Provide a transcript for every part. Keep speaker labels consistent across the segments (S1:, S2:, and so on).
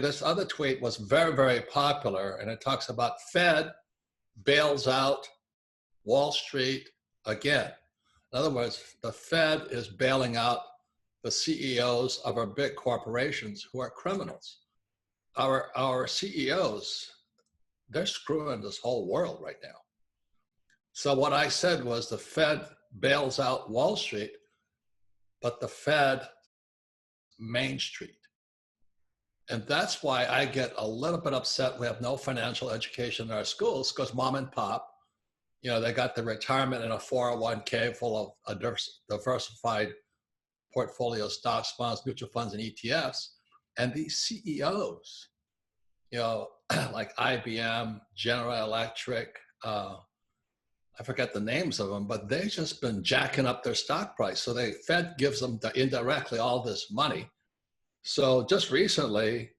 S1: this other tweet was very, very popular, and it talks about Fed bails out Wall Street again. In other words, the Fed is bailing out the CEOs of our big corporations who are criminals. Our CEOs, they're screwing this whole world right now. So what I said was the Fed bails out Wall Street, but the Fed Main Street. And that's why I get a little bit upset. We have no financial education in our schools because mom and pop, they got the retirement in a 401k full of a diversified portfolio of stocks, bonds, mutual funds, and ETFs. And these CEOs, like IBM, General Electric, I forget the names of them, but they've just been jacking up their stock price. So the Fed gives them indirectly all this money. So just recently,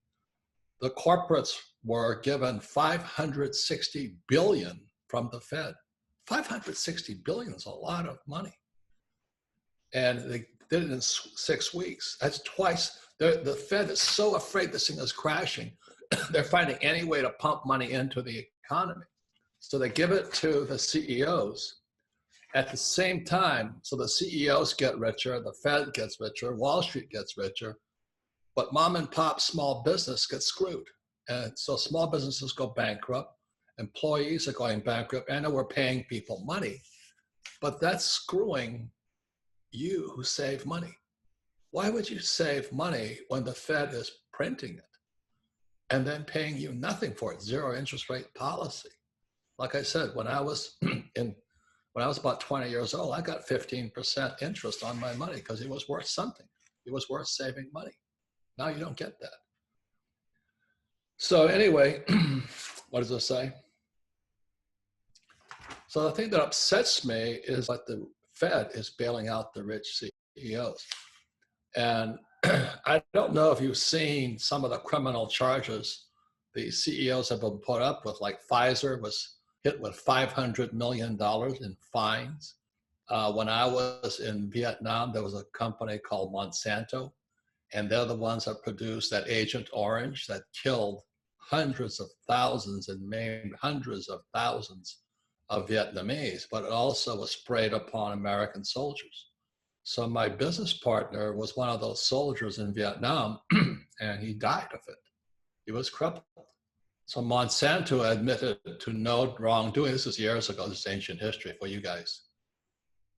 S1: the corporates were given $560 billion from the Fed. $560 billion is a lot of money. And they did it in 6 weeks. That's twice. The Fed is so afraid this thing is crashing. They're finding any way to pump money into the economy. So they give it to the CEOs at the same time. So the CEOs get richer, the Fed gets richer, Wall Street gets richer, but mom and pop small business gets screwed. And so small businesses go bankrupt, employees are going bankrupt, and we're paying people money, but that's screwing you who save money. Why would you save money when the Fed is printing it and then paying you nothing for it? Zero interest rate policy. Like I said, when I was about 20 years old, I got 15% interest on my money because it was worth something. It was worth saving money. Now you don't get that. So anyway, what does it say? So the thing that upsets me is that the Fed is bailing out the rich CEOs. And I don't know if you've seen some of the criminal charges the CEOs have been put up with, like Pfizer was hit with $500 million in fines. When I was in Vietnam, there was a company called Monsanto, and they're the ones that produced that Agent Orange that killed hundreds of thousands and maimed hundreds of thousands of Vietnamese, but it also was sprayed upon American soldiers. So my business partner was one of those soldiers in Vietnam, and he died of it. He was crippled. So Monsanto admitted to no wrongdoing. This is years ago. This is ancient history for you guys.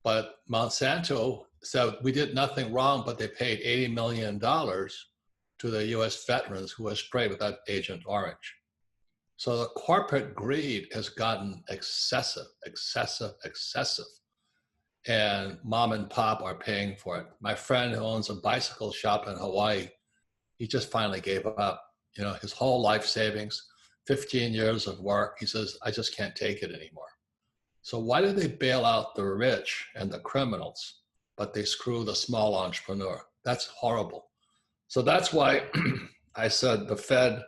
S1: But Monsanto said we did nothing wrong, but they paid $80 million to the US veterans who were sprayed with that Agent Orange. So the corporate greed has gotten excessive, excessive, excessive. And mom and pop are paying for it. My friend who owns a bicycle shop in Hawaii, he just finally gave up. His whole life savings, 15 years of work. He says, I just can't take it anymore. So why do they bail out the rich and the criminals, but they screw the small entrepreneur? That's horrible. So that's why I said the Fed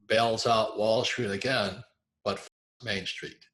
S1: bails out Wall Street again, but Main Street.